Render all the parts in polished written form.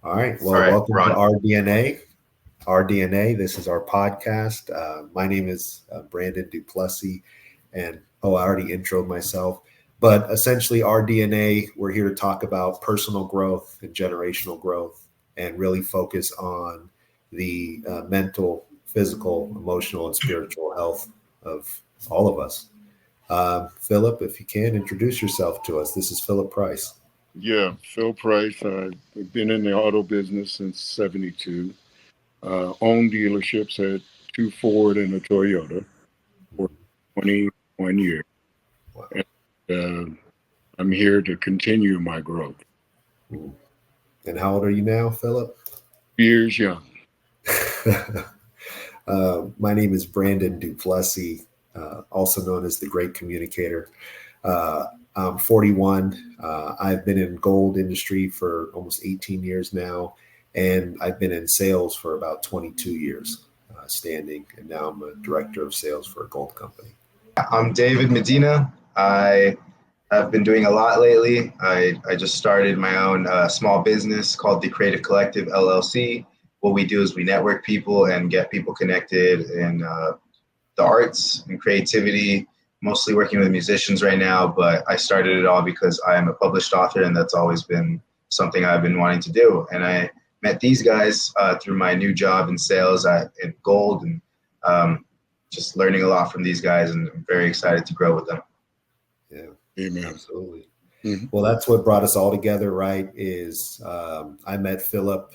All right. All Well, right, welcome to Ron. RDNA. RDNA. This is our podcast. My name is Brandon Duplessie, and I already introed myself. But essentially, RDNA, we're here to talk about personal growth and generational growth, and really focus on the mental, physical, emotional, and spiritual health of all of us. Philip, if you can introduce yourself to us. This is Philip Price. Yeah, Phil Price. I've been in the auto business since '72. Owned dealerships at two Ford and a Toyota for 21 years. Wow. And I'm here to continue my growth. And how old are you now, Philip? Years young. My name is Brandon Duplessie, also known as the Great Communicator. I'm 41. I've been in gold industry for almost 18 years now, and I've been in sales for about 22 years, standing. And now I'm a director of sales for a gold company. I'm David Medina. I have been doing a lot lately. I just started my own small business called the Creative Collective LLC. What we do is we network people and get people connected in the arts and creativity, mostly working with musicians right now. But I started it all because I am a published author, and that's always been something I've been wanting to do. And I met these guys through my new job in sales in gold, and just learning a lot from these guys, and I'm very excited to grow with them. Yeah, Amen. absolutely. Mm-hmm. Well, that's what brought us all together, right? Is I met Philip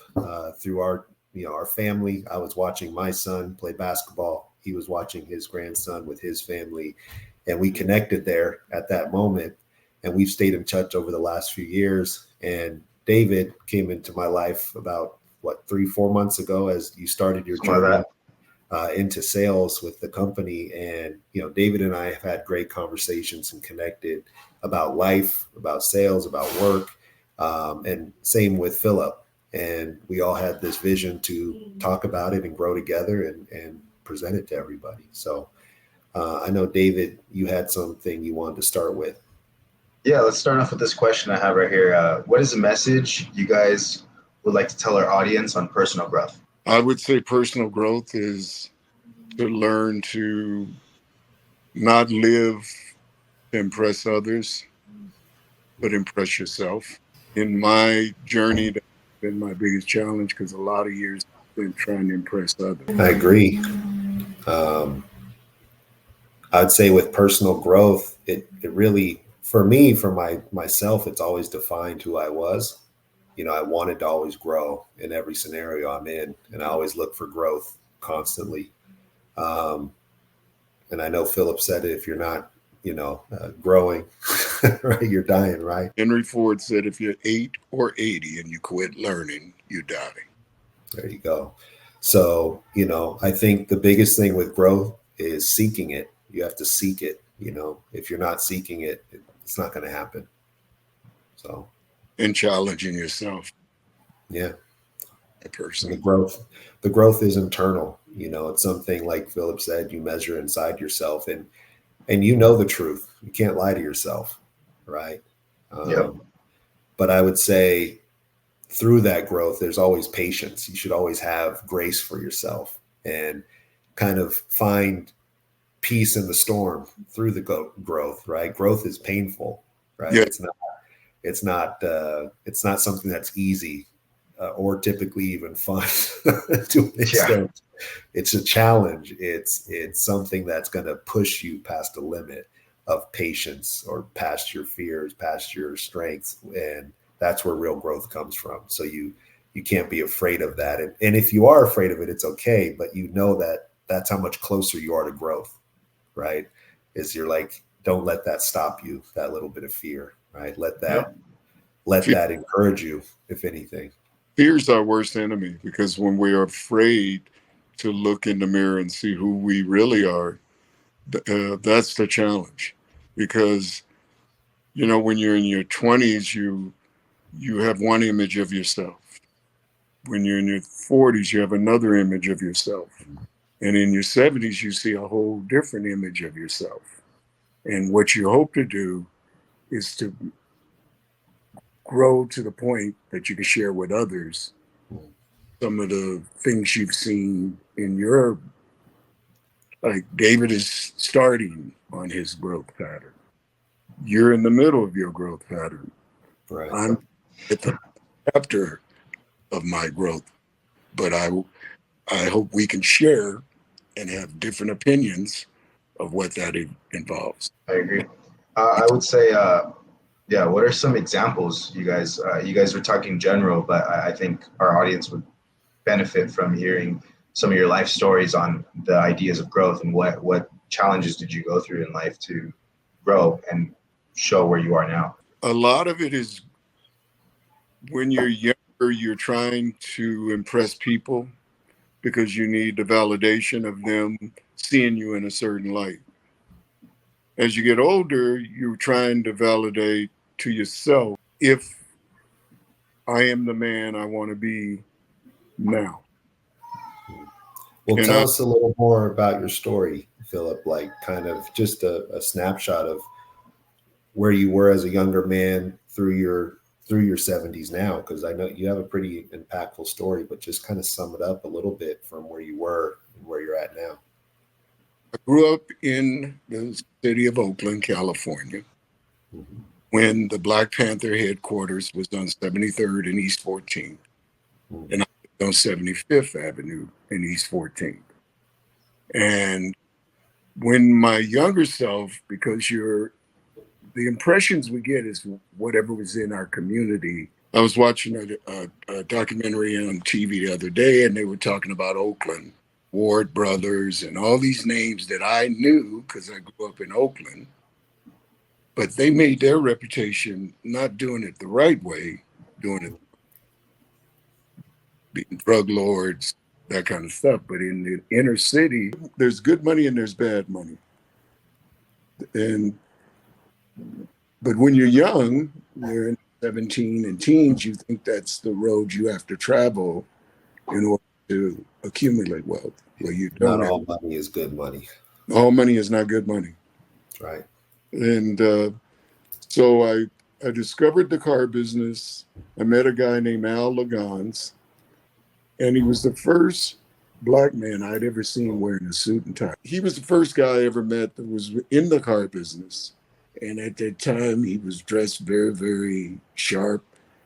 through our family. I was watching my son play basketball. He was watching his grandson with his family, and we connected there at that moment. And we've stayed in touch over the last few years. And David came into my life about 3-4 months ago as you started your journey into sales with the company. And David and I have had great conversations and connected about life, about sales, about work, and same with Philip. And we all had this vision to talk about it and grow together and present it to everybody. So I know, David, you had something you wanted to start with. Yeah, let's start off with this question I have right here. What is a message you guys would like to tell our audience on personal growth? I would say personal growth is to learn to not live to impress others, but impress yourself. In my journey, that's been my biggest challenge because a lot of years I've been trying to impress others. I agree. I'd say with personal growth, it really, for me, for myself, it's always defined who I was. I wanted to always grow in every scenario I'm in, and I always look for growth constantly. And I know Philip said it, if you're not, growing, right, you're dying, right? Henry Ford said, if you're 8 or 80 and you quit learning, you die. There you go. So, I think the biggest thing with growth is seeking it. You have to seek it. If you're not seeking it, it's not going to happen. So, and challenging yourself. Yeah. A person. The growth is internal. It's something like Philip said, you measure inside yourself, and the truth. You can't lie to yourself, right? Yep. But I would say through that growth, there's always patience. You should always have grace for yourself and kind of find peace in the storm through the growth, right? Growth is painful, right? Yeah. It's not something that's easy or typically even fun to an extent. Yeah. It's a challenge. It's something that's going to push you past the limit of patience or past your fears, past your strengths. And that's where real growth comes from. So you can't be afraid of that. And if you are afraid of it, it's okay. But that's how much closer you are to growth, right? Is you're like, don't let that stop you, that little bit of fear, right? Let that encourage you, if anything. Fear is our worst enemy, because when we are afraid to look in the mirror and see who we really are, that's the challenge. Because, when you're in your 20s, you have one image of yourself. When you're in your 40s, you have another image of yourself. And in your 70s, you see a whole different image of yourself. And what you hope to do is to grow to the point that you can share with others some of the things you've seen in your, like David is starting on his growth pattern. You're in the middle of your growth pattern. Right. I'm at the chapter of my growth, but I hope we can share and have different opinions of what that involves. I agree. I would say, yeah. What are some examples, you guys? You guys were talking general, but I think our audience would benefit from hearing some of your life stories on the ideas of growth and what challenges did you go through in life to grow and show where you are now. A lot of it is when you're younger, you're trying to impress people because you need the validation of them seeing you in a certain light. As you get older, you're trying to validate to yourself if I am the man I want to be now. Well, And tell us a little more about your story, Phillip, like kind of just a snapshot of where you were as a younger man through your 70s now, because I know you have a pretty impactful story, but just kind of sum it up a little bit from where you were and where you're at now. I grew up in the city of Oakland, California, when the Black Panther headquarters was on 73rd and East 14th, and I was on 75th Avenue and East 14th. And when my younger self, because the impressions we get is whatever was in our community. I was watching a documentary on TV the other day, and they were talking about Oakland, Ward Brothers, and all these names that I knew because I grew up in Oakland. But they made their reputation not doing it the right way, doing it being drug lords, that kind of stuff. But in the inner city, there's good money and there's bad money. But when you're young, you're in 17 and teens, you think that's the road you have to travel in order to accumulate wealth. Well, you don't. Not all money is good money. All money is not good money. That's right. And so I discovered the car business. I met a guy named Al Lagans, and he was the first Black man I'd ever seen wearing a suit and tie. He was the first guy I ever met that was in the car business. And at that time, he was dressed very, very sharp.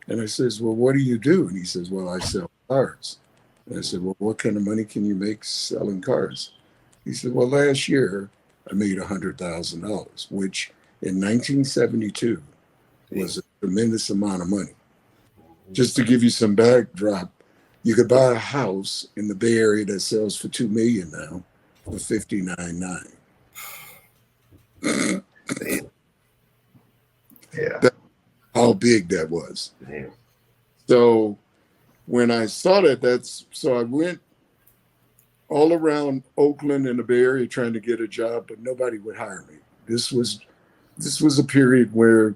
And I says, well, what do you do? And he says, well, I sell cars. And I said, well, what kind of money can you make selling cars? He said, well, last year I made $100,000, which in 1972 was a tremendous amount of money. Just to give you some backdrop, you could buy a house in the Bay Area that sells for $2 million now for $59.9. Yeah. That's how big that was. Damn. So when I saw that, so I went all around Oakland and the Bay Area trying to get a job, but nobody would hire me. This was a period where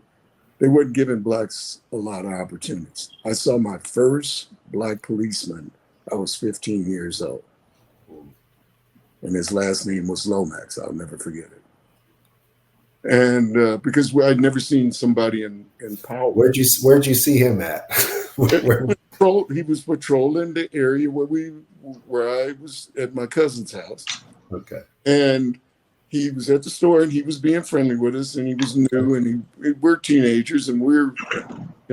they weren't giving Blacks a lot of opportunities. I saw my first Black policeman. I was 15 years old. And his last name was Lomax. I'll never forget it. And because I'd never seen somebody in power. Where'd you see him at? He was patrolling the area where I was at my cousin's house. Okay. And he was at the store and he was being friendly with us, and he was new, and we're teenagers, and well,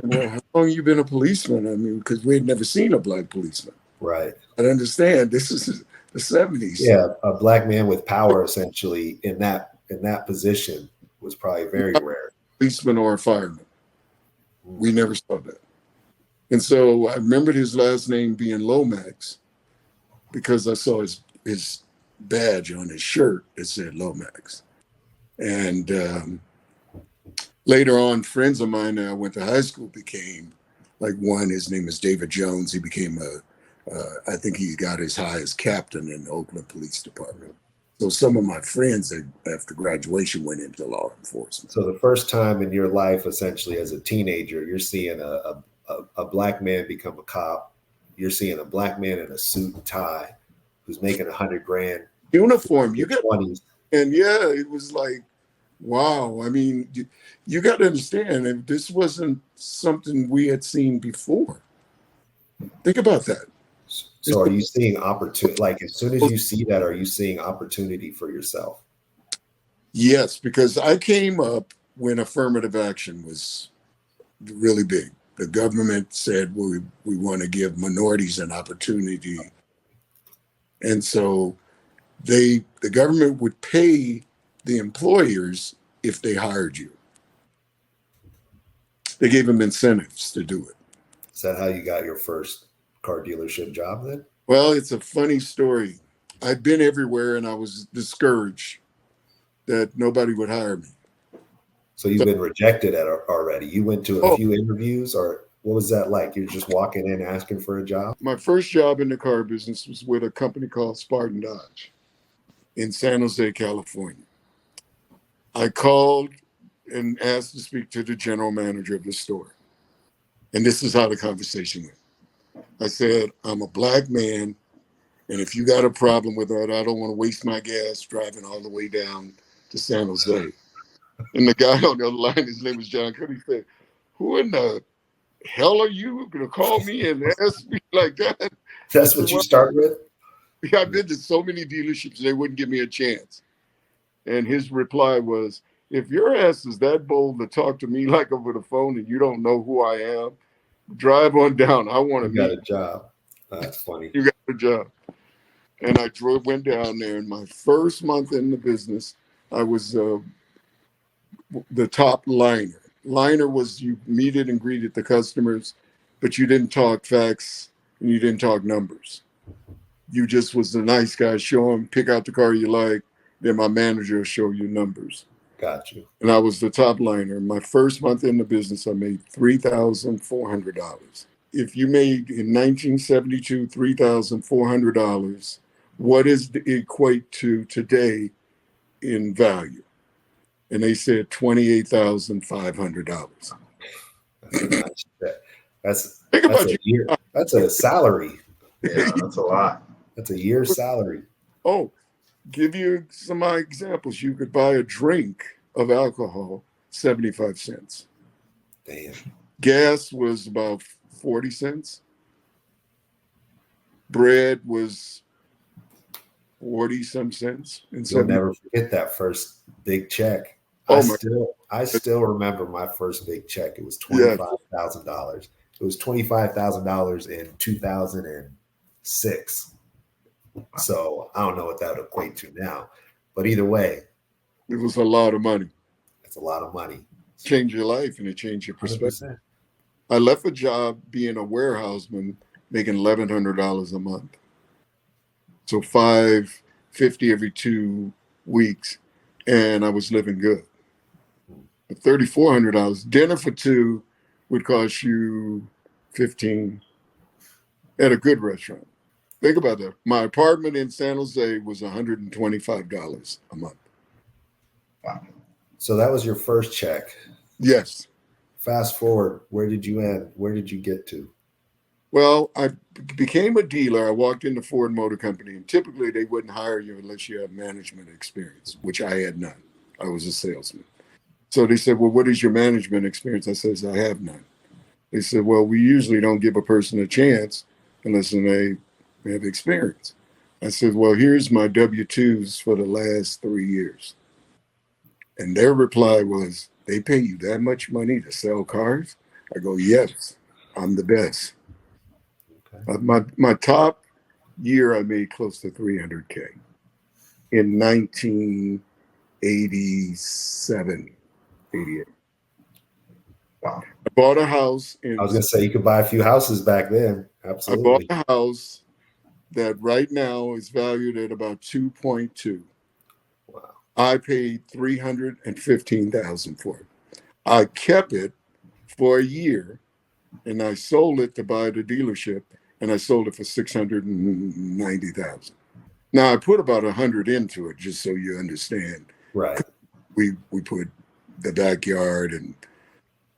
how long you been a policeman? I mean, because we had never seen a Black policeman. Right. I understand this is the 70s. Yeah, a Black man with power essentially in that position was probably very rare. Policeman or a fireman. We never saw that. And so I remembered his last name being Lomax because I saw his badge on his shirt that said Lomax. And later on, friends of mine that I went to high school became, like one, his name is David Jones. He became I think he got as high as captain in the Oakland Police Department. So some of my friends after graduation went into law enforcement. So the first time in your life, essentially as a teenager, you're seeing a Black man become a cop. You're seeing a Black man in a suit and tie who's making $100,000. Uniform, you got 20s. And yeah, it was like, wow. I mean, you got to understand, if this wasn't something we had seen before. Think about that. So are you seeing opportunity? Like as soon as you see that, are you seeing opportunity for yourself? Yes, because I came up when affirmative action was really big. The government said, well, we want to give minorities an opportunity. And so the government would pay the employers if they hired you. They gave them incentives to do it. Is that how you got your first car dealership job then? Well, it's a funny story. I'd been everywhere and I was discouraged that nobody would hire me. So you've been rejected already. You went to a Oh, few interviews, or what was that like? You're just walking in asking for a job? my first job in the car business was with a company called Spartan Dodge in San Jose, California. I called and asked to speak to the general manager of the store. And this is how the conversation went. I said, I'm a black man, and if you got a problem with that, I don't want to waste my gas driving all the way down to San Jose. And the guy on the other line, his name was John Cody, said, who in the hell are you going to call me and ask me like that? I That's said, what you well, start with? I've been to so many dealerships, they wouldn't give me a chance. And his reply was, if your ass is that bold to talk to me like over the phone and you don't know who I am, drive on down. I want to You got meet a job. That's funny. you. Got a job. And I went down there. And my first month in the business, I was the top liner. Liner was you meted and greeted the customers, but you didn't talk facts and you didn't talk numbers. You just was the nice guy. Show them, pick out the car you like. Then my manager will show you numbers. Got you. And I was the top liner. My first month in the business, I made $3,400. If you made in 1972 $3,400, what does it equate to today in value? And they said $28,500. That's a nice check. That's Think that's about a year. That's a salary. Yeah, that's a lot. That's a year's salary. Oh, give you some examples. You could buy a drink of alcohol, 75 cents. Damn. Gas was about 40 cents. Bread was 40 some cents. And You'll 70. never forget that first big check. Oh I still remember my first big check. It was Yeah. $25,000. It was $25,000 in 2006. So I don't know what that would equate to now, but either way, It was a lot of money. it's a lot of money. Changed your life and it changed your perspective. 100%. I left a job being a warehouseman, making $1,100 a month. So $550 every 2 weeks, and I was living good. But $3,400 dinner for two would cost you $15 at a good restaurant. Think about that. My apartment in San Jose was $125 a month. Wow. So that was your first check. Yes. Fast forward, where did you end? Where did you get to? Well, I became a dealer. I walked into Ford Motor Company, and typically they wouldn't hire you unless you have management experience, which I had none. I was a salesman. So they said, well, what is your management experience? I says, I have none. They said, well, we usually don't give a person a chance unless they have experience. I said, well, here's my W-2s for the last 3 years. And their reply was, they pay you that much money to sell cars? I go, yes, I'm the best. Okay. My top year, I made close to $300K in 1987, 88. Wow. I bought a house I was going to say you could buy a few houses back then. I Absolutely. bought a house that right now is valued at about 2.2. Wow. I paid $315,000 for it. I kept it for a year, and I sold it to buy the dealership, and I sold it for $690,000. Now I put about 100 into it, just so you understand. Right. We put the backyard and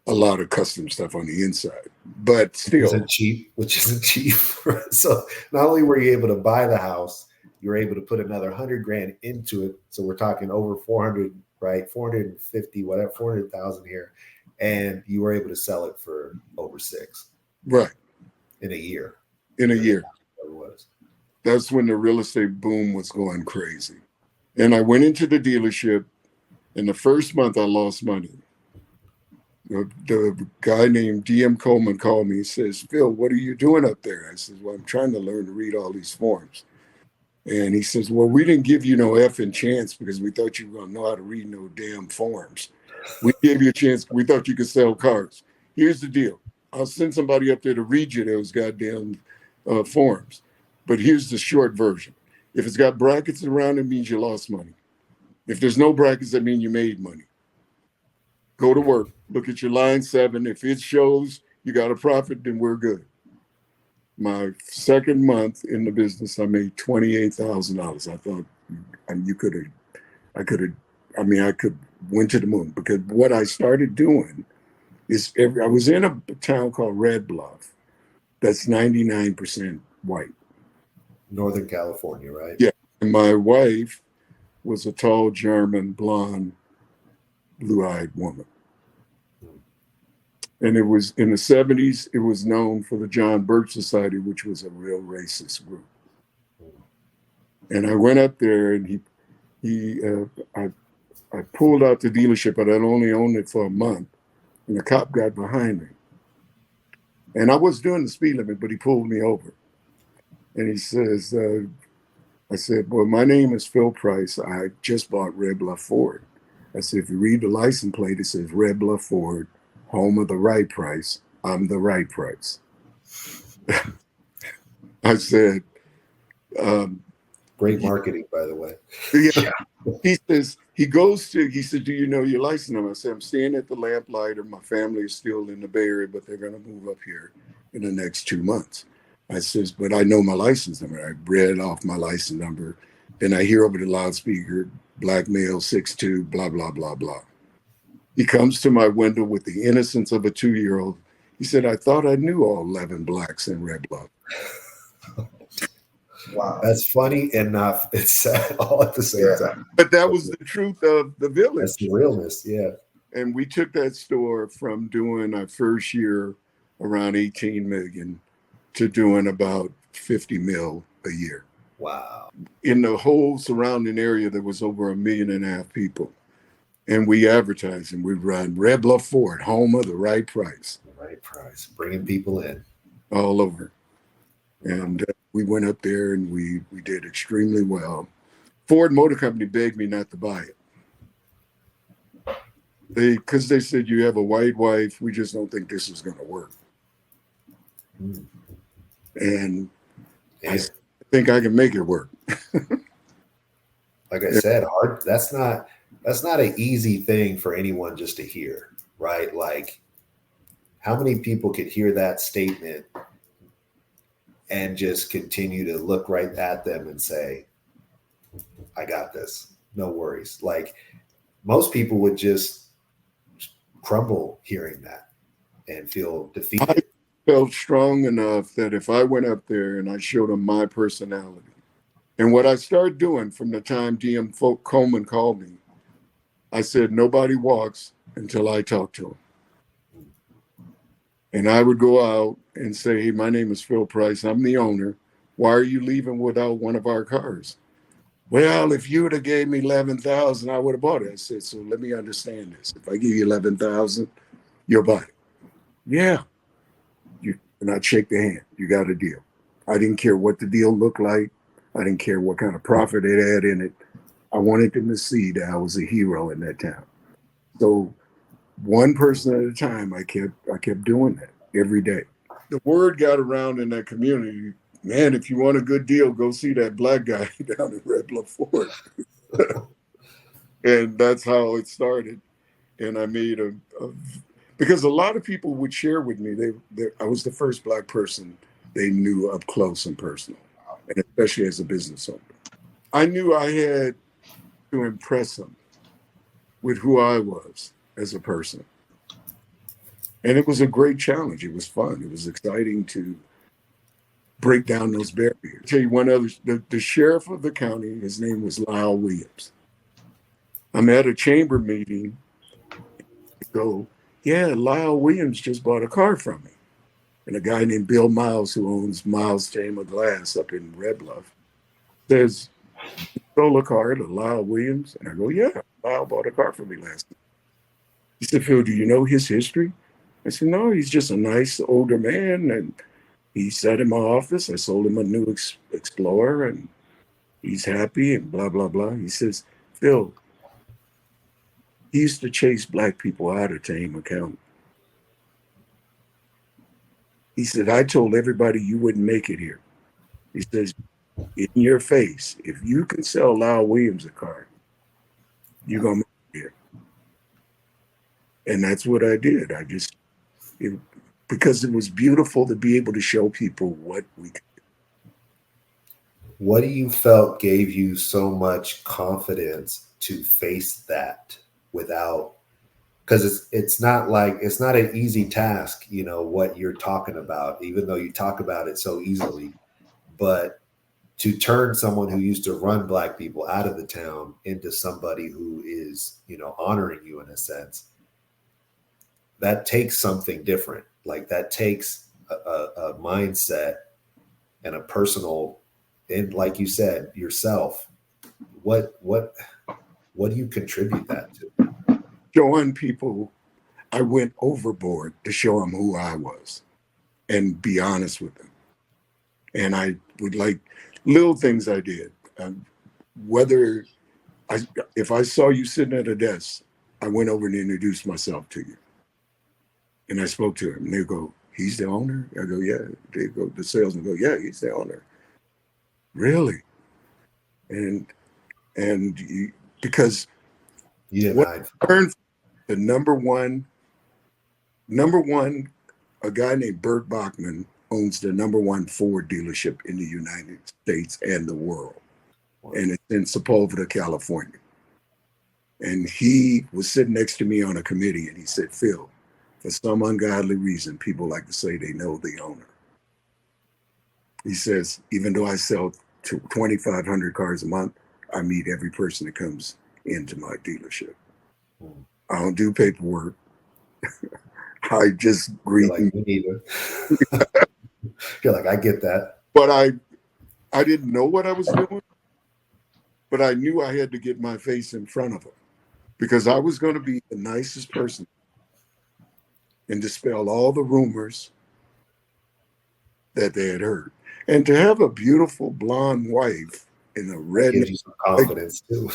a lot of custom stuff on the inside, but still, Which isn't cheap. So not only were you able to buy the house, you were able to put another 100 grand into it. So we're talking over 400, right? 450, whatever, 400,000 here. And you were able to sell it for over $6 right in a year. in a year. was. That's when the real estate boom was going crazy. And I went into the dealership, and the first month I lost money. The guy named DM Coleman called me. He says, Phil, what are you doing up there? I said, well, I'm trying to learn to read all these forms. And he says, well, we didn't give you no effing chance because we thought you were going to know how to read no damn forms. We gave you a chance. We thought you could sell cars. Here's the deal. I'll send somebody up there to read you those goddamn forms. But here's the short version. If it's got brackets around, it means you lost money. If there's no brackets, that means you made money. Go to work. Look at your line 7. If it shows you got a profit, then we're good. My second month in the business, I made $28,000. I thought, I could went to the moon, because what I started doing is I was in a town called Red Bluff that's 99% white. Northern California, right? Yeah. And my wife was a tall, German, blonde, blue-eyed woman. And it was in the 70s, it was known for the John Birch Society, which was a real racist group. And I went up there, and I pulled out the dealership, but I'd only owned it for a month. And the cop got behind me. And I was doing the speed limit, but he pulled me over. And he says, I said, well, my name is Phil Price. I just bought Red Bluff Ford. I said, if you read the license plate, it says Red Bluff Ford, home of the right price. I'm the right price. I said, great marketing, by the way. Yeah. He said, do you know your license number? I said, I'm staying at the Lamplighter. My family is still in the Bay Area, but they're going to move up here in the next 2 months. I says, but I know my license number. I read off my license number. Then I hear over the loudspeaker, black male, 6'2", blah, blah, blah, blah. He comes to my window with the innocence of a 2-year-old. He said, I thought I knew all 11 blacks in Red Bluff. Wow. That's funny and not, it's sad all at the same time. But that was the truth of the village. That's the realness, yeah. And we took that store from doing our first year around 18 million to doing about 50 mil a year. Wow. In the whole surrounding area, there was over 1.5 million people. And we advertised, and we'd run Red Bluff Ford, home of the right price. The right price, bringing people in. All over. And we went up there, and we did extremely well. Ford Motor Company begged me not to buy it. Because they said, you have a white wife, we just don't think this is going to work. And I think I can make it work. Like I said, hard. That's not an easy thing for anyone just to hear, right? Like, how many people could hear that statement and just continue to look right at them and say, I got this, no worries. Like, most people would just crumble hearing that and feel defeated. I felt strong enough that if I went up there and I showed them my personality, and what I started doing from the time DM Coleman called me, I said, nobody walks until I talk to them. And I would go out and say, hey, my name is Phil Price. I'm the owner. Why are you leaving without one of our cars? Well, if you would have gave me $11,000, I would have bought it. I said, so let me understand this. If I give you $11,000, you'll buy it. Yeah. And I'd shake the hand. You got a deal. I didn't care what the deal looked like. I didn't care what kind of profit it had in it. I wanted them to see that I was a hero in that town. So one person at a time, I kept doing that every day. The word got around in that community, man, if you want a good deal, go see that black guy down in Red Bluff Ford. And that's how it started. And I made because a lot of people would share with me, I was the first black person they knew up close and personal, and especially as a business owner. I knew I had to impress them with who I was as a person. And it was a great challenge. It was fun. It was exciting to break down those barriers. I'll tell you one other, the sheriff of the county, his name was Lyle Williams. I'm at a chamber meeting. I go, yeah, Lyle Williams just bought a car from me. And a guy named Bill Miles, who owns Miles Chamber Glass up in Red Bluff, says, "Stole a car to Lyle Williams." And I go, "Yeah, Lyle bought a car for me last night." He said, "Phil, do you know his history?" I said, "No, he's just a nice older man. And he sat in my office. I sold him a new Explorer and he's happy and blah, blah, blah." He says, "Phil, he used to chase black people out of Tame County." He said, "I told everybody you wouldn't make it here." He says, "In your face, if you can sell Lyle Williams a car, you're going to make it here." And that's what I did. Because it was beautiful to be able to show people what we could. What do you felt gave you so much confidence to face that without, because it's not an easy task, what you're talking about, even though you talk about it so easily, but to turn someone who used to run black people out of the town into somebody who is, honoring you in a sense, that takes something different. Like that takes a mindset and a personal, and like you said, yourself. What do you contribute that to? Showing people I went overboard to show them who I was and be honest with them. And I would like little things I did. Whether if I saw you sitting at a desk, I went over and introduced myself to you. And I spoke to him. And they go, "He's the owner?" I go, "Yeah." They go, the salesman go, "Yeah, he's the owner." Really? And because You didn't what hide. I learned, the number one, a guy named Bert Bachman owns the number one Ford dealership in the United States and the world. And it's in Sepulveda, California. And he was sitting next to me on a committee and he said, "Phil, for some ungodly reason, people like to say they know the owner." He says, "Even though I sell 2,500 cars a month, I meet every person that comes into my dealership. I don't do paperwork. I just greet." You're like, "Me neither." You're like, "I get that." But I didn't know what I was doing, but I knew I had to get my face in front of them because I was going to be the nicest person and dispel all the rumors that they had heard. And to have a beautiful blonde wife in a red, Gives you some confidence too.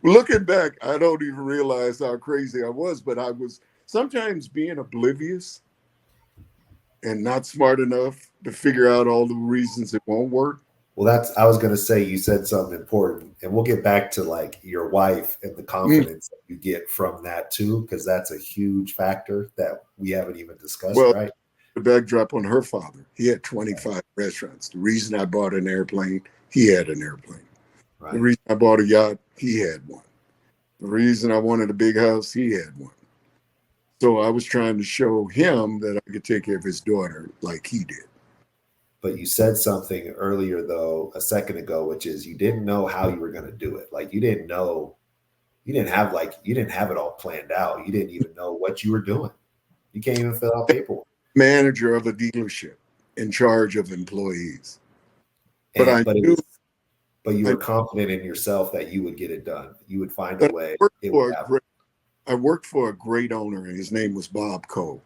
looking back, I don't even realize how crazy I was, but I was sometimes being oblivious and not smart enough to figure out all the reasons it won't work. Well, I was going to say, you said something important, and we'll get back to like your wife and the confidence that you get from that too, because that's a huge factor that we haven't even discussed, Well, right? the backdrop on her father, he had 25 restaurants. The reason I bought an airplane, he had an airplane. Right. The reason I bought a yacht, he had one. The reason I wanted a big house, he had one. So I was trying to show him that I could take care of his daughter like he did. But you said something earlier, though, a second ago, which is you didn't know how you were going to do it. Like you didn't have it all planned out. You didn't even know what you were doing. You can't even fill out paperwork. Manager of a dealership in charge of employees. But you were confident in yourself that you would get it done. You would find a way. I worked for a great owner, and his name was Bob Cole.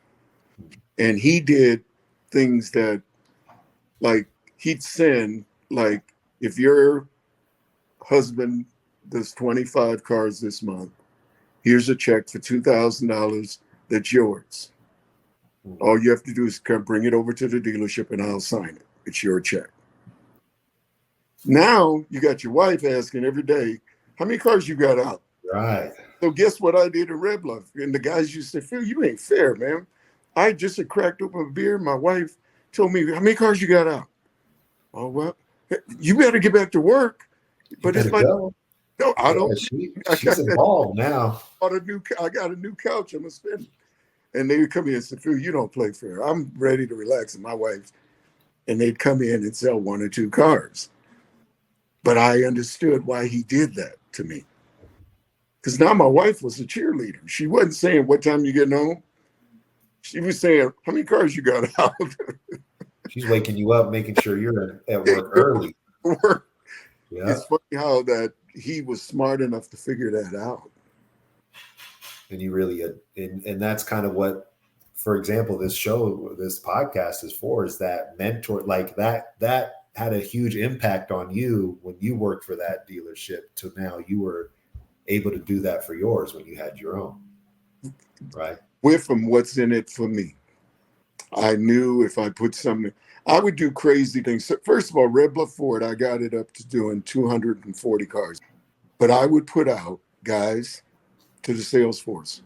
And he did things that, like, he'd send, like, if your husband does 25 cars this month, here's a check for $2,000 that's yours. All you have to do is come bring it over to the dealership and I'll sign it. It's your check. Now you got your wife asking every day, "How many cars you got out?" Right. So guess what I did in Red Bluff? And the guys used to say, "Phil, you ain't fair, man. I just had cracked open a beer. My wife told me, 'How many cars you got out?'" "Oh, well, you better get back to work." But it's like, go. No, I don't. She's involved now. I got a new couch. I'm going to spend. And they would come in and say, "Phil, you don't play fair. I'm ready to relax." And my wife, and they'd come in and sell 1 or 2 cars. But I understood why he did that to me. Because now my wife was a cheerleader. She wasn't saying, "What time you getting home?" She was saying, how many cars you got out? She's waking you up, making sure you're at work early. Yeah. It's funny how that he was smart enough to figure that out. And you really, and that's kind of what, for example, this podcast is for, is that mentor, like that had a huge impact on you when you worked for that dealership to now you were able to do that for yours when you had your own, right? Went from what's in it for me. I knew if I put something, I would do crazy things. So first of all, Red Bluff Ford, I got it up to doing 240 cars. But I would put out, guys, to the sales force,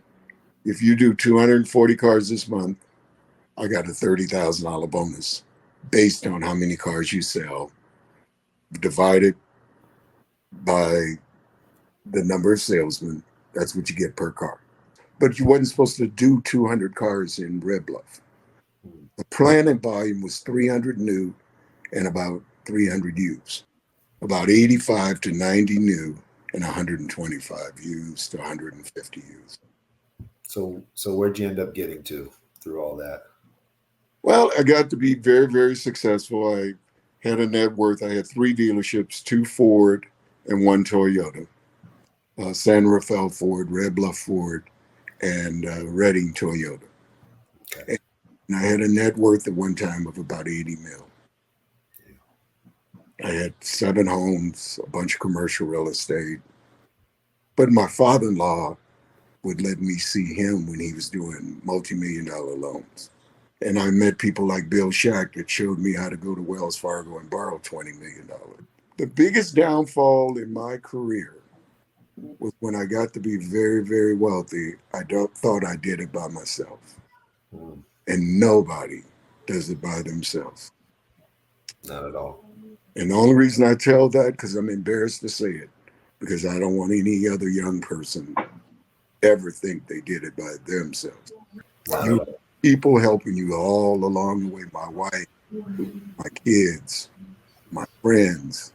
if you do 240 cars this month, I got a $30,000 bonus based on how many cars you sell, divided by the number of salesmen. That's what you get per car. But you wasn't supposed to do 200 cars in Red Bluff. The planning volume was 300 new and about 300 used, about 85 to 90 new and 125 used to 150 used. So where'd you end up getting to through all that? Well, I got to be very, very successful. I had a net worth. I had 3 dealerships, 2 Ford and 1 Toyota. San Rafael Ford, Red Bluff Ford, and Reading Toyota. Okay. And I had a net worth at one time of about 80 mil. I had 7 homes, a bunch of commercial real estate. But my father-in-law would let me see him when he was doing multi-million-dollar loans. And I met people like Bill Shack that showed me how to go to Wells Fargo and borrow $20 million. The biggest downfall in my career was when I got to be very, very wealthy. I thought I did it by myself. And nobody does it by themselves. Not at all. And the only reason I tell that, because I'm embarrassed to say it, because I don't want any other young person ever think they did it by themselves. You people helping you all along the way, my wife, my kids, my friends.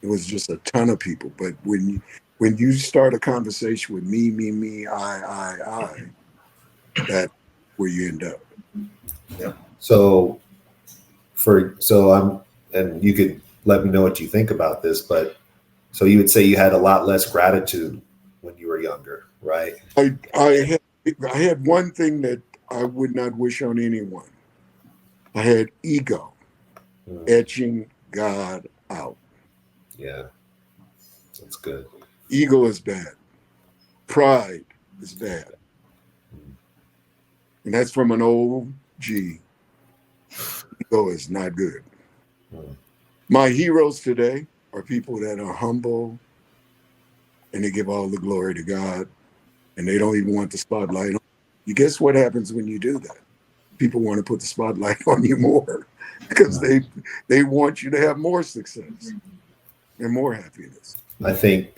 It was just a ton of people. But when you start a conversation with me, I, that's where you end up. Yeah. And you could let me know what you think about this, but so you would say you had a lot less gratitude when you were younger, right? I had one thing that I would not wish on anyone. I had ego etching God out. Yeah, that's good. Ego is bad. Pride is bad. And that's from an old G. Ego is not good. My heroes today are people that are humble and they give all the glory to God and they don't even want the spotlight on you. Guess what happens when you do that? People want to put the spotlight on you more because they want you to have more success and more happiness. I think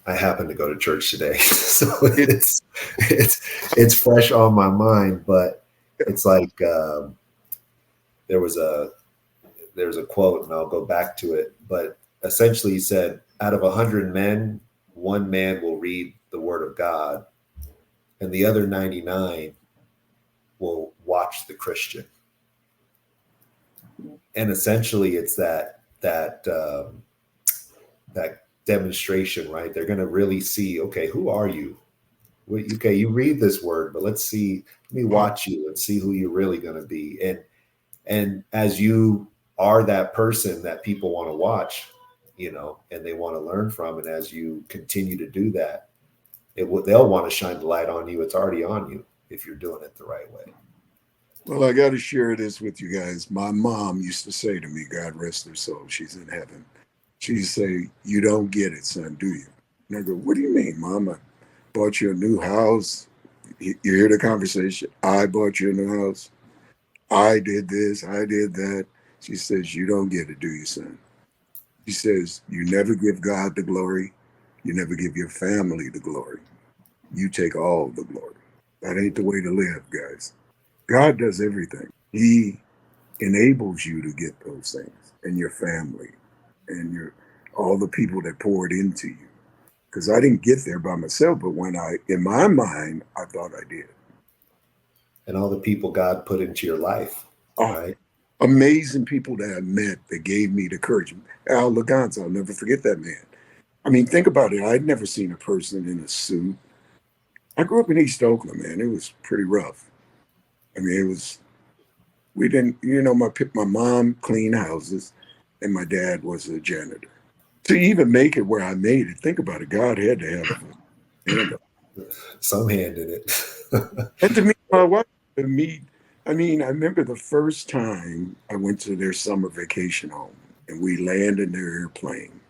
I happen to go to church today, so it's fresh on my mind, but it's like there was a quote, and I'll go back to it, but essentially he said, out of 100 men, 1 man will read the word of God and the other 99 will watch the Christian. And essentially it's that demonstration, right? They're going to really see, okay, who are you? Okay, you read this word, but let me watch you and see who you're really going to be. And as you are that person that people want to watch, and they want to learn from, and as you continue to do that, they'll want to shine the light on you. It's already on you if you're doing it the right way. Well, I got to share this with you guys. My mom used to say to me, God rest her soul, she's in heaven. She used to say, you don't get it, son, do you? And I go, what do you mean, Mom? I bought you a new house. You hear the conversation. I bought you a new house. I did this. I did that. She says, you don't get it, do you, son? She says, you never give God the glory. You never give your family the glory. You take all the glory. That ain't the way to live, guys. God does everything. He enables you to get those things, and your family and all the people that poured into you. because I didn't get there by myself. But in my mind, I thought I did. And all the people God put into your life, Oh, right? amazing people that I met that gave me the courage. Al Laganza, I'll never forget that man. I mean, think about it. I'd never seen a person in a suit. I grew up in East Oakland, man. It was pretty rough. I mean, we didn't, my mom cleaned houses and my dad was a janitor. To even make it where I made it, think about it. God had to have a hand up. Some hand in it. And to meet my wife, I remember the first time I went to their summer vacation home and we landed in their airplane.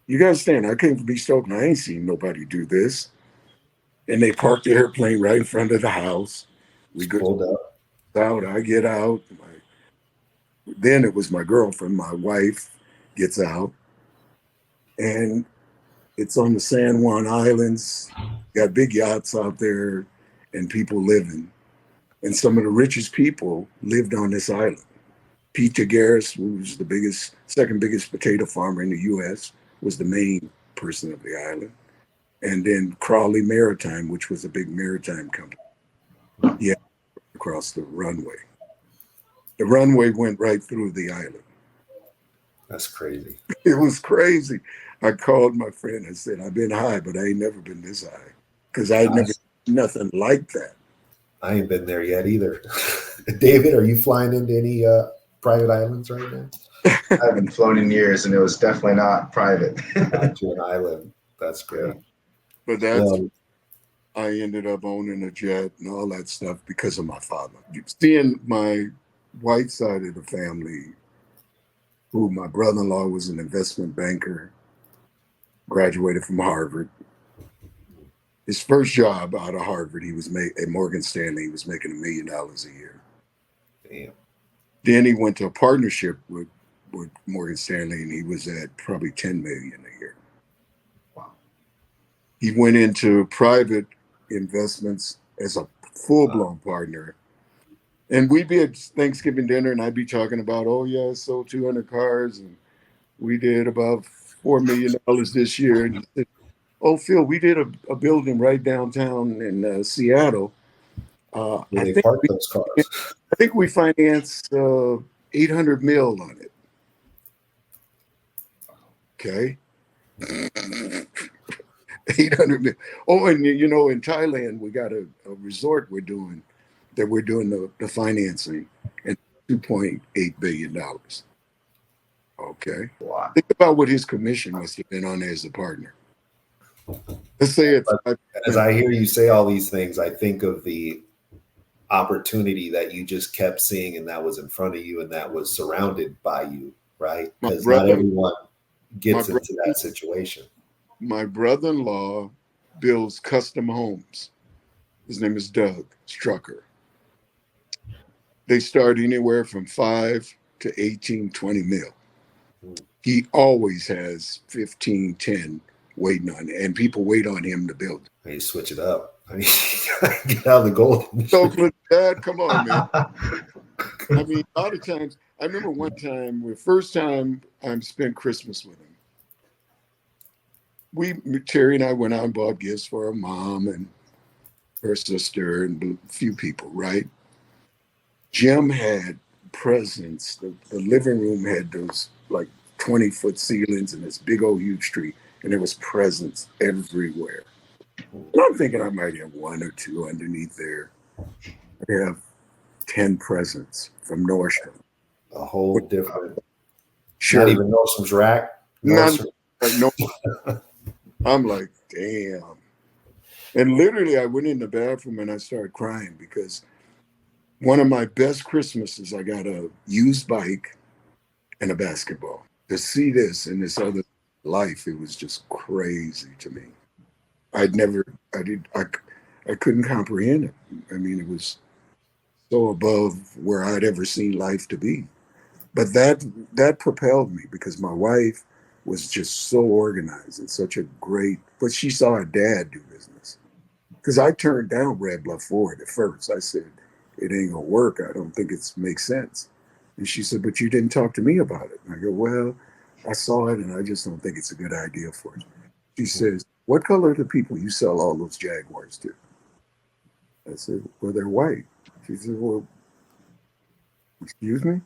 You gotta understand, I came from East Oakland. I ain't seen nobody do this. And they parked the airplane right in front of the house. We go Pulled up. out, I get out. Then it was my girlfriend, my wife, gets out. And it's on the San Juan Islands. Got big yachts out there and people living. And some of the richest people lived on this island. Peter Garris, who was the second biggest potato farmer in the U.S., was the main person of the island. And then Crawley Maritime, which was a big maritime company. Yeah, across the runway. The runway went right through the island. That's crazy. It was crazy. I called my friend. I said, I've been high, but I ain't never been this high. Because I never seen nothing like that. I ain't been there yet either. David, are you flying into any private islands right now? I haven't flown in years, and it was definitely not private. Not to an island. That's great. But I ended up owning a jet and all that stuff because of my father. Seeing my white side of the family, who my brother-in-law was an investment banker, graduated from Harvard. His first job out of Harvard, he was at Morgan Stanley. He was making $1 million a year. Damn. Then he went to a partnership with Morgan Stanley, and he was at probably $10 million a year. Wow. He went into private investments as a full-blown partner. And we'd be at Thanksgiving dinner, and I'd be talking about, oh, yeah, I sold 200 cars, and we did about $4 million this year. And he said, oh, Phil, we did a building right downtown in Seattle. Where I they think park those cars. I think we financed 800 mil on it. Okay. 800 mil. Oh, and in Thailand, we got a resort we're doing the financing and $2.8 billion. Okay. Wow. Think about what his commission must have been on as a partner. Let's say it's. As I hear you say all these things, I think of the opportunity that you just kept seeing and that was in front of you and that was surrounded by you, right? Because not everyone gets into that situation. My brother-in-law builds custom homes. His name is Doug Strucker. They start anywhere from 5 to 18, 20 mil. He always has 15, 10 waiting on it, and people wait on him to build. Hey, switch it up. I mean, get out of the gold. So, Dad, come on, man. I mean, a lot of times, I remember one time, the first time I spent Christmas with him, Terry and I went out and bought gifts for her mom and her sister and a few people, right? Jim had presents. The living room had those like 20-foot ceilings and this big old huge tree, and there was presents everywhere. And I'm thinking I might have one or two underneath there. I have 10 presents from Nordstrom. A whole different. Sure. Not even Nordstrom's rack. None. No. I'm like, damn. And literally, I went in the bathroom and I started crying because one of my best Christmases, I got a used bike and a basketball. To see this in this other life, it was just crazy to me. I couldn't comprehend it. I mean, it was so above where I'd ever seen life to be. But that propelled me because my wife was just so organized and such a great, but she saw her dad do business. Because I turned down Red Bluff Ford at first. I said, it ain't gonna work. I don't think it makes sense. And she said, but you didn't talk to me about it. And I go, well, I saw it and I just don't think it's a good idea for us. She says, "What color are the people you sell all those Jaguars to?" I said, "Well, they're white." She said, "Well, excuse me?"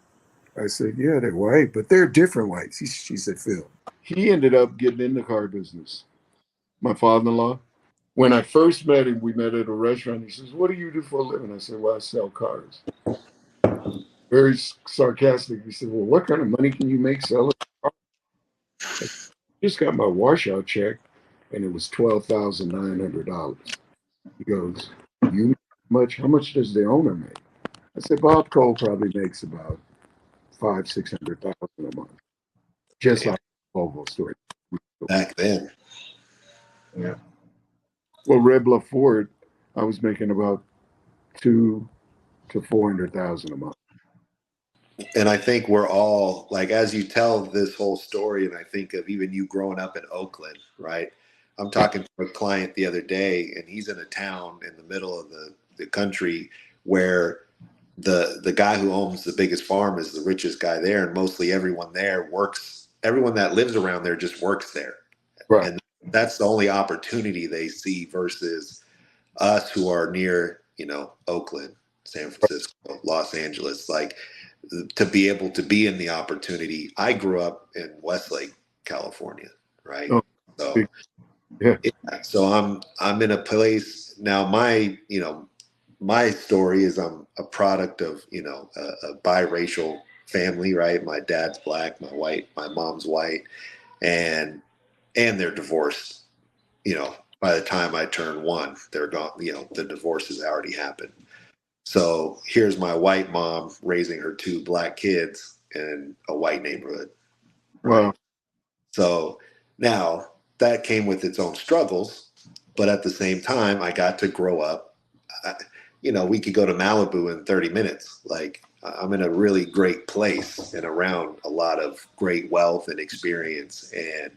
I said, "Yeah, they're white, but they're different whites." She said, "Phil." He ended up getting in the car business. My father-in-law. When I first met him, we met at a restaurant. He says, "What do you do for a living?" I said, "Well, I sell cars." Very sarcastic. He said, "Well, what kind of money can you make selling cars?" I just got my washout check, and it was $12,900. He goes, "You make much? How much does the owner make?" I said, "Bob Cole probably makes about 500,000-600,000 a month, just Damn. like Volvo story." Back then. Yeah. Well, Red Ford, I was making about 200,000 to 400,000 a month. And I think we're all like, as you tell this whole story, and I think of even you growing up in Oakland, right? I'm talking to a client the other day, and he's in a town in the middle of the country where the guy who owns the biggest farm is the richest guy there, and mostly everyone there works. Everyone that lives around there just works there, Right. and that's the only opportunity they see versus us who are near, Oakland, San Francisco, Los Angeles, like to be able to be in the opportunity. I grew up in Westlake, California, right? Oh, So yeah. yeah, so I'm in a place now. My story is I'm a product of a biracial family, right? My dad's black, my mom's white, and they're divorced. By the time I turn one, they're gone. The divorce has already happened. So here's my white mom raising her two black kids in a white neighborhood, right? Wow. So now that came with its own struggles, but at the same time, I got to grow up. We could go to Malibu in 30 minutes. Like I'm in a really great place and around a lot of great wealth and experience. And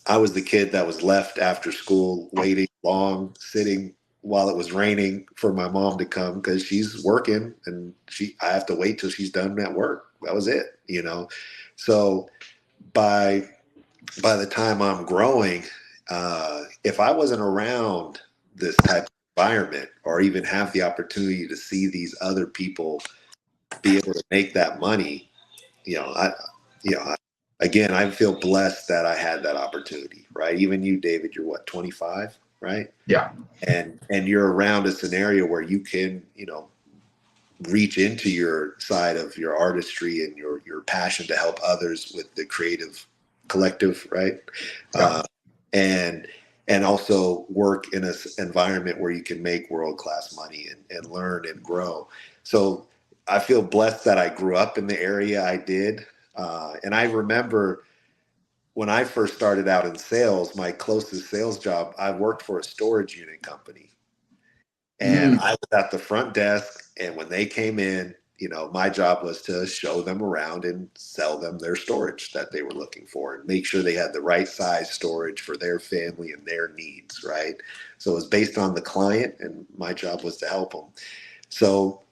I was the kid that was left after school, waiting long, sitting while it was raining for my mom to come because she's working and I have to wait till she's done at work. That was it. So by the time I'm growing, if I wasn't around this type of environment or even have the opportunity to see these other people be able to make that money, I, again, I feel blessed that I had that opportunity, right? Even you, David, you're what, 25, right? Yeah. And you're around a scenario where you can, reach into your side of your artistry and your passion to help others with the creative collective, right? Yeah. And also work in an environment where you can make world-class money and learn and grow. So I feel blessed that I grew up in the area I did. And I remember when I first started out in sales, my closest sales job, I worked for a storage unit company. And I was at the front desk, and when they came in, my job was to show them around and sell them their storage that they were looking for and make sure they had the right size storage for their family and their needs, right? So it was based on the client, and my job was to help them. So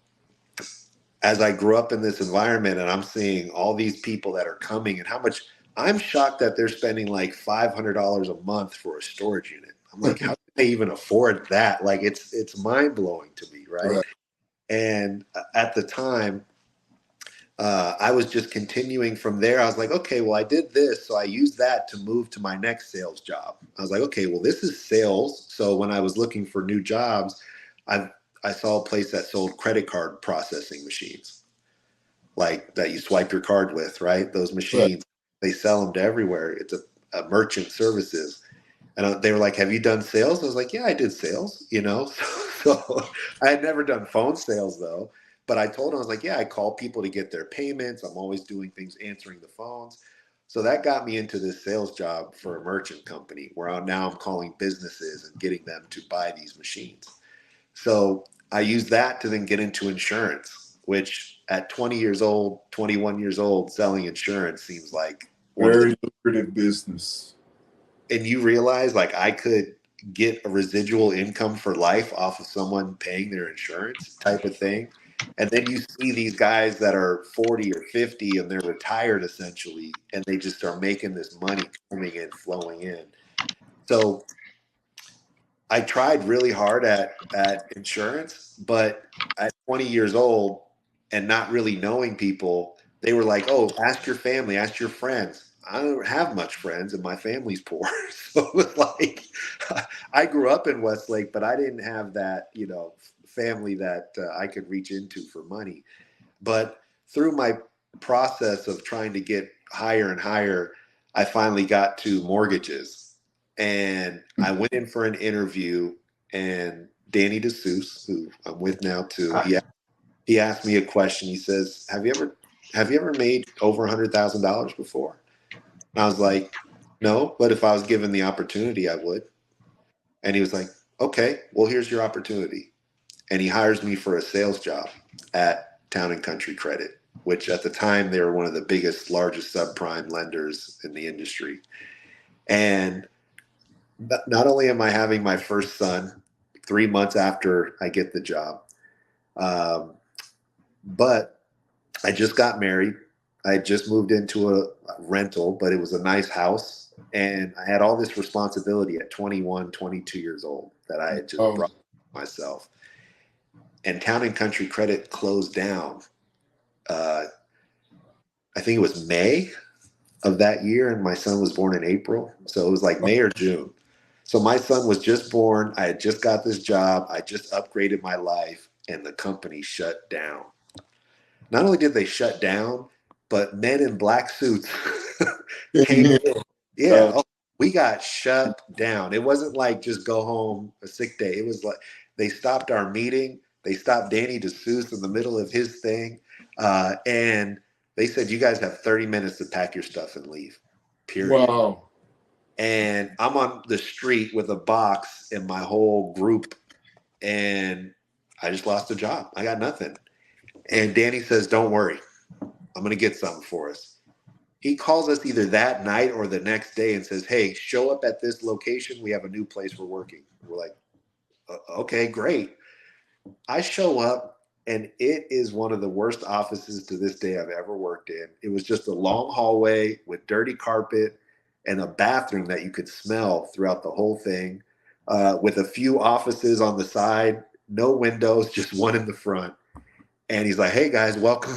as I grew up in this environment and I'm seeing all these people that are coming and how much I'm shocked that they're spending like $500 a month for a storage unit. I'm like, how can they even afford that? Like it's mind blowing to me. Right. And at the time, I was just continuing from there. I was like, okay, well, I did this. So I used that to move to my next sales job. I was like, okay, well, this is sales. So when I was looking for new jobs, I saw a place that sold credit card processing machines, like that you swipe your card with, right? Those machines, they sell them to everywhere. It's a merchant services. And they were like, have you done sales? I was like, yeah, I did sales, So I had never done phone sales though. But I told them, I was like, yeah, I call people to get their payments. I'm always doing things, answering the phones. So that got me into this sales job for a merchant company where I'm calling businesses and getting them to buy these machines. So I used that to then get into insurance, which at 20 years old, 21 years old, selling insurance seems like very lucrative business. And you realize like I could get a residual income for life off of someone paying their insurance type of thing. And then you see these guys that are 40 or 50 and they're retired essentially, and they just are making this money coming in, flowing in. So I tried really hard at insurance, but at 20 years old and not really knowing people, they were like, "Oh, ask your family, ask your friends." I don't have much friends, and my family's poor, so it was like I grew up in Westlake, but I didn't have that, family that I could reach into for money. But through my process of trying to get higher and higher, I finally got to mortgages. And I went in for an interview, and Danny DeSeuss, who I'm with now too, he asked me a question. He says, "Have you ever made over $100,000 before?" And I was like, "No, but if I was given the opportunity, I would." And he was like, "Okay, well, here's your opportunity." And he hires me for a sales job at Town and Country Credit, which at the time they were one of the biggest, largest subprime lenders in the industry. And not only am I having my first son 3 months after I get the job, but I just got married. I just moved into a rental, but it was a nice house. And I had all this responsibility at 21, 22 years old that I had just brought myself. And Town and Country Credit closed down. I think it was May of that year, and my son was born in April. So it was like May or June. So my son was just born. I had just got this job. I just upgraded my life, and the company shut down. Not only did they shut down, but men in black suits came in. Yeah, we got shut down. It wasn't like just go home, a sick day. It was like they stopped our meeting. They stopped Danny DeSeuss in the middle of his thing. And they said, "You guys have 30 minutes to pack your stuff and leave." Period. Wow. And I'm on the street with a box and my whole group, and I just lost a job. I got nothing. And Danny says, "Don't worry, I'm going to get something for us." He calls us either that night or the next day and says, "Hey, show up at this location. We have a new place we're working." We're like, "Okay, great." I show up, and it is one of the worst offices to this day I've ever worked in. It was just a long hallway with dirty carpet and a bathroom that you could smell throughout the whole thing, with a few offices on the side, no windows, just one in the front. And he's like, "Hey guys, welcome,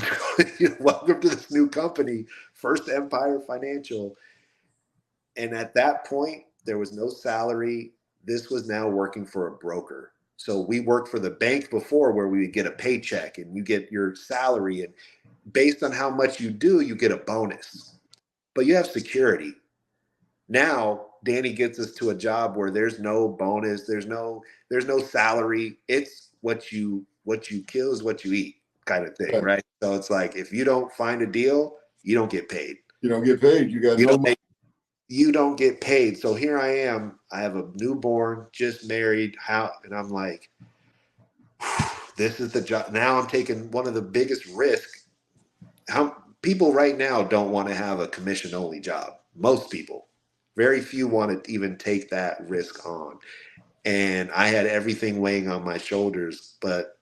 welcome to this new company, First Empire Financial." And at that point, there was no salary. This was now working for a broker. So we worked for the bank before, where we would get a paycheck and you get your salary, and based on how much you do, you get a bonus. But you have security. Now Danny gets us to a job where there's no bonus, there's no salary. It's what you kill is what you eat, kind of thing, right? So it's like, if you don't find a deal, you don't get paid. You don't get paid. You got no money. You don't get paid. So here I am. I have a newborn, just married, and I'm like, this is the job. Now I'm taking one of the biggest risks. How people right now don't want to have a commission only job. Most people, very few want to even take that risk on. And I had everything weighing on my shoulders, but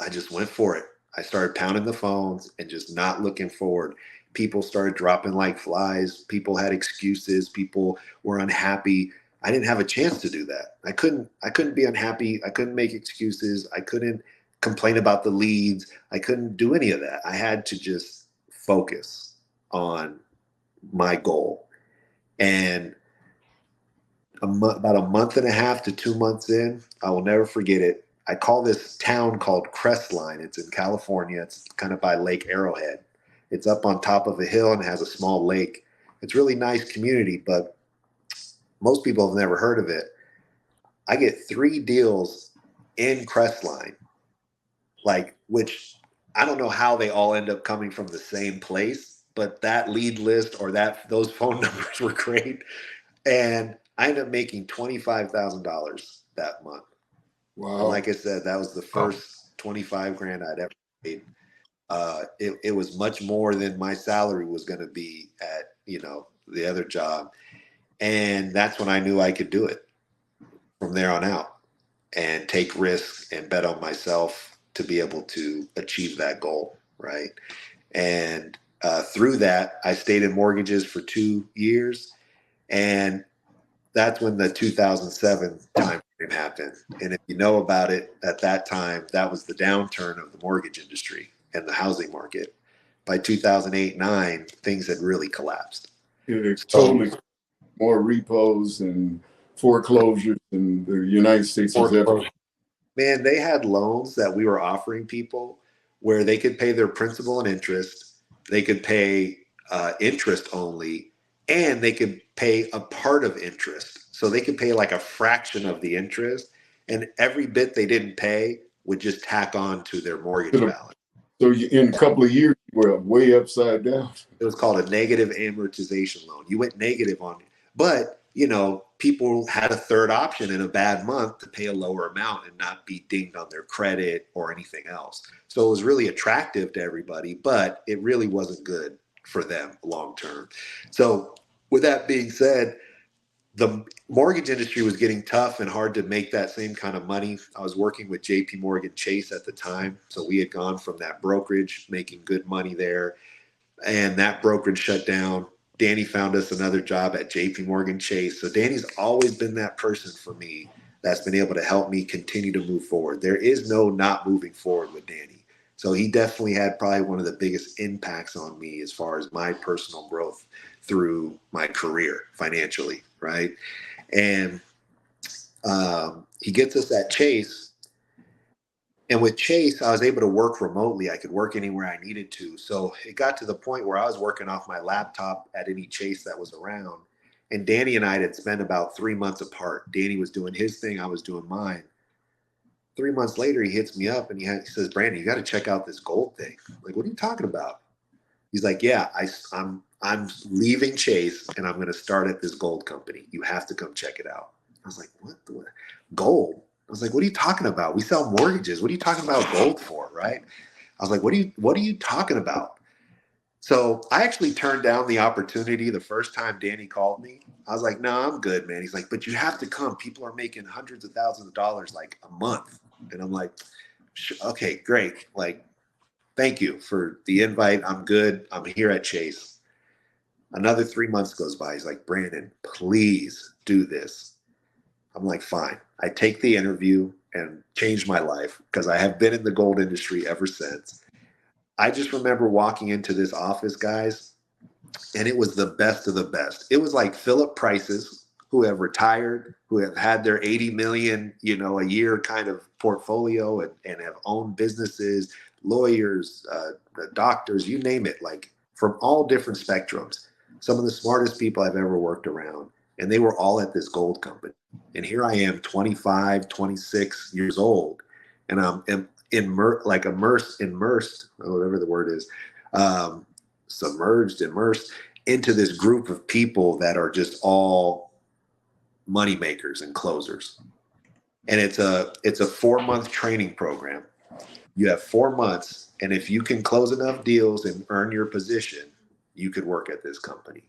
I just went for it. I started pounding the phones and just not looking forward. People started dropping like flies. People had excuses. People were unhappy. I didn't have a chance to do that. I couldn't be unhappy. I couldn't make excuses. I couldn't complain about the leads. I couldn't do any of that. I had to just focus on my goal. And about a month and a half to 2 months in, I will never forget it. I call this town called Crestline. It's in California. It's kind of by Lake Arrowhead. It's up on top of a hill and has a small lake. It's a really nice community, but most people have never heard of it. I get 3 deals in Crestline, which I don't know how they all end up coming from the same place, but that lead list or those phone numbers were great. And I ended up making $25,000 that month. Wow. And like I said, that was the first 25 grand I'd ever made. It was much more than my salary was going to be at, the other job. And that's when I knew I could do it from there on out and take risks and bet on myself. to be able to achieve that goal, right? And through that, I stayed in mortgages for 2 years, and that's when the 2007 time frame happened. And if you know about it, at that time, that was the downturn of the mortgage industry and the housing market. By 2008-9, things had really collapsed. It So, totally more repos and foreclosures in the United States has ever. man, they had loans that we were offering people where they could pay their principal and interest, they could pay interest only, and they could pay a part of interest. So they could pay like a fraction of the interest, and every bit they didn't pay would just tack on to their mortgage balance. So in a couple of years, you were way upside down. It was called a negative amortization loan. You went negative on it. But, people had a third option in a bad month to pay a lower amount and not be dinged on their credit or anything else. So it was really attractive to everybody, but it really wasn't good for them long term. So with that being said, the mortgage industry was getting tough and hard to make that same kind of money. I was working with JP Morgan Chase at the time. So we had gone from that brokerage, making good money there, and that brokerage shut down. Danny found us another job at JP Morgan Chase. So Danny's always been that person for me that's been able to help me continue to move forward. There is no not moving forward with Danny. So he definitely had probably one of the biggest impacts on me as far as my personal growth through my career financially, right? And he gets us at Chase. And with Chase, I was able to work remotely. I could work anywhere I needed to. So it got to the point where I was working off my laptop at any Chase that was around. And Danny and I had spent about 3 months apart. Danny was doing his thing. I was doing mine. 3 months later, he hits me up and he says, Brandon, you got to check out this gold thing. I'm like, what are you talking about? He's like, yeah, I'm leaving Chase and I'm going to start at this gold company. You have to come check it out. I was like, what? Gold? I was like, what are you talking about? We sell mortgages. What are you talking about gold for, right? I was like, what are you talking about? So I actually turned down the opportunity the first time Danny called me. I was like, no, I'm good, man. He's like, but you have to come. People are making hundreds of thousands of dollars like a month. And I'm like, okay, great. Like, thank you for the invite. I'm good. I'm here at Chase. Another 3 months goes by. He's like, Brandon, please do this. I'm like, fine. I take the interview and change my life because I have been in the gold industry ever since. I just remember walking into this office, guys, and it was the best of the best. It was like Phillip prices who have retired, who have had their 80 million, a year kind of portfolio and have owned businesses, lawyers, doctors, you name it, like from all different spectrums. Some of the smartest people I've ever worked around. And they were all at this gold company. And here I am, 25, 26 years old. And I'm immersed, or whatever the word is, submerged, immersed into this group of people that are just all money makers and closers. And it's a 4-month training program. You have 4 months. And if you can close enough deals and earn your position, you could work at this company.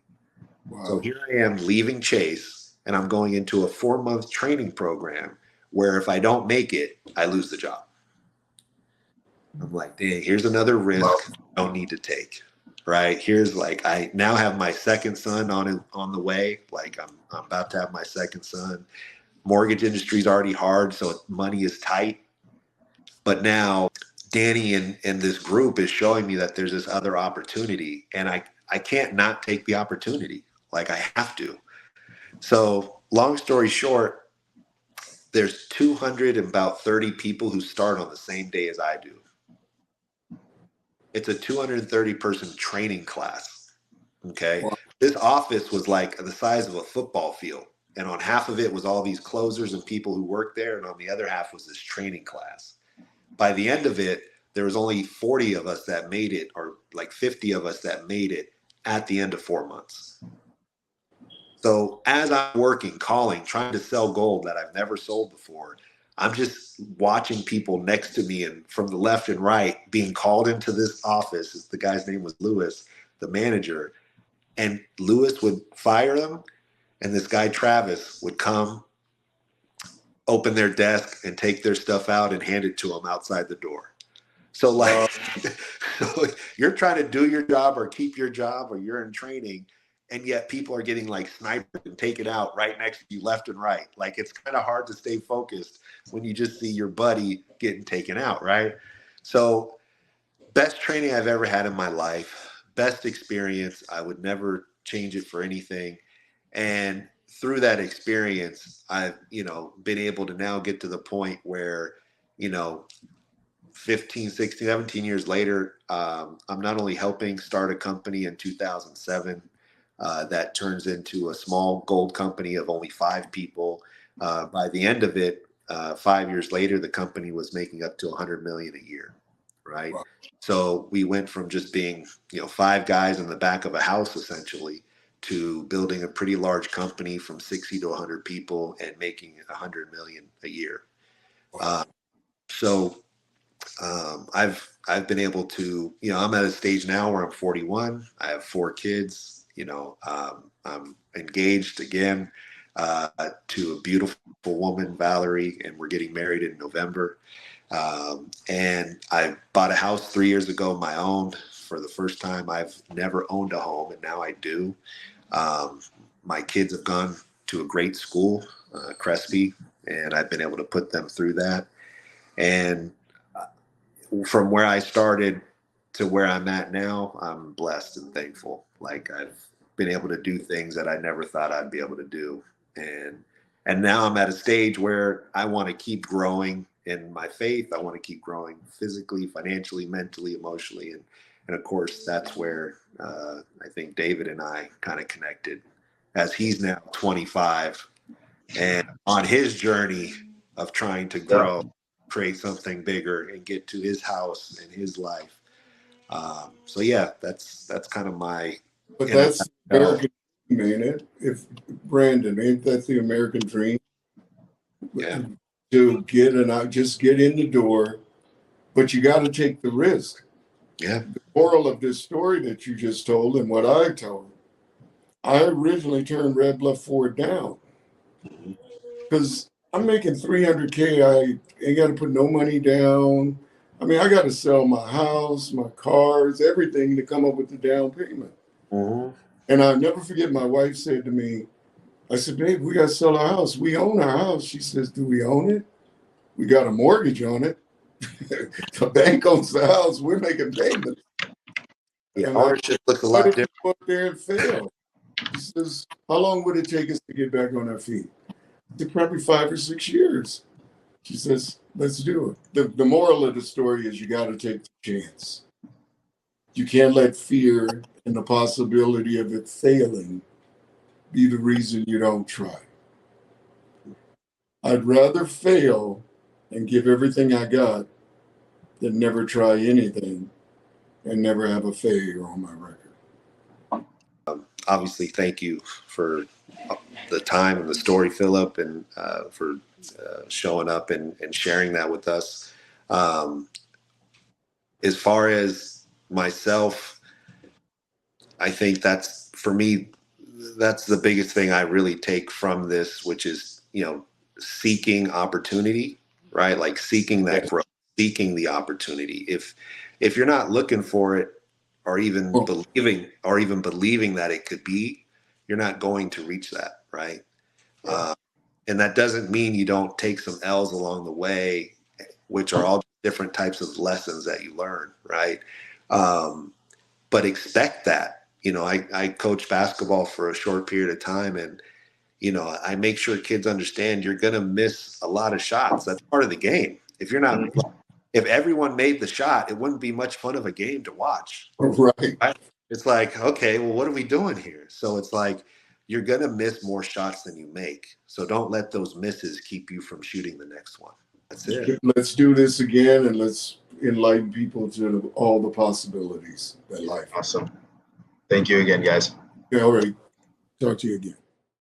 Wow. So here I am leaving Chase, and I'm going into a 4-month training program where if I don't make it, I lose the job. I'm like, dang, here's another risk I don't need to take, right? Here's like, I now have my second son on the way. Like I'm about to have my second son. Mortgage industry is already hard, so money is tight. But now Danny and this group is showing me that there's this other opportunity, and I can't not take the opportunity. Like I have to. So long story short, there's 230 people who start on the same day as I do. It's a 230 person training class. Okay. Wow. This office was like the size of a football field. And on half of it was all these closers and people who worked there. And on the other half was this training class. By the end of it, there was only 40 of us that made it, or like 50 of us that made it at the end of 4 months. So as I'm working, calling, trying to sell gold that I've never sold before, I'm just watching people next to me and from the left and right being called into this office. The guy's name was Lewis, the manager. And Lewis would fire them. And this guy, Travis, would come, open their desk and take their stuff out and hand it to them outside the door. So like, so you're trying to do your job or keep your job, or you're in training, and yet people are getting like sniped and taken out right next to you, left and right. Like, it's kind of hard to stay focused when you just see your buddy getting taken out, right? So, best training I've ever had in my life, best experience. I would never change it for anything. And through that experience, I've, been able to now get to the point where, you know, 15, 16, 17 years later, I'm not only helping start a company in 2007 that turns into a small gold company of only 5 people. By the end of it, 5 years later, the company was making up to 100 million a year, right? Wow. So we went from just being, 5 guys in the back of a house essentially to building a pretty large company from 60 to 100 people and making 100 million a year. So I've been able to, I'm at a stage now where I'm 41. I have 4 kids. I'm engaged again to a beautiful woman, Valerie, and we're getting married in November. And I bought a house 3 years ago, my own. For the first time, I've never owned a home, and now I do. My kids have gone to a great school, Crespi, and I've been able to put them through that. And from where I started to where I'm at now, I'm blessed and thankful. Like, I've been able to do things that I never thought I'd be able to do. And now I'm at a stage where I want to keep growing in my faith. I want to keep growing physically, financially, mentally, emotionally. And of course, that's where I think David and I kind of connected, as he's now 25 and on his journey of trying to grow, create something bigger, and get to his house and his life. So yeah, that's kind of my. But that's the American dream, ain't it? If Brandon, ain't that the American dream? Yeah. To just get in the door, but you got to take the risk. Yeah. The moral of this story that you just told and what I told, I originally turned Red Bluff Ford down because I'm making $300K. I ain't got to put no money down. I mean, I got to sell my house, my cars, everything to come up with the down payment. Mm-hmm. And I'll never forget, my wife said to me, I said, babe, we got to sell our house. We own our house. She says, do we own it? We got a mortgage on it. The bank owns the house. We're making payments. Yeah, And ownership looks a lot different. Go up there and fail. She says, how long would it take us to get back on our feet? I said, probably 5 or 6 years. She says, let's do it. The moral of the story is you got to take the chance. You can't let fear and the possibility of it failing be the reason you don't try. I'd rather fail and give everything I got than never try anything and never have a failure on my record. Obviously, thank you for the time and the story, Phillip, and for showing up and sharing that with us. As far as myself, I think that's, for me, that's the biggest thing I really take from this, which is, seeking opportunity, right? Like seeking that growth, seeking the opportunity. If you're not looking for it, or even believing that it could be, you're not going to reach that, right? And that doesn't mean you don't take some L's along the way, which are all different types of lessons that you learn, right? But expect that. I coached basketball for a short period of time, and I make sure kids understand you're going to miss a lot of shots. That's part of the game. If everyone made the shot, it wouldn't be much fun of a game to watch. Right. It's like, okay, well, what are we doing here? So it's like, you're going to miss more shots than you make. So don't let those misses keep you from shooting the next one. That's it. Let's do this again, and let's enlighten people to all the possibilities that life. Awesome. Thank you again, guys. Yeah, all right. Talk to you again.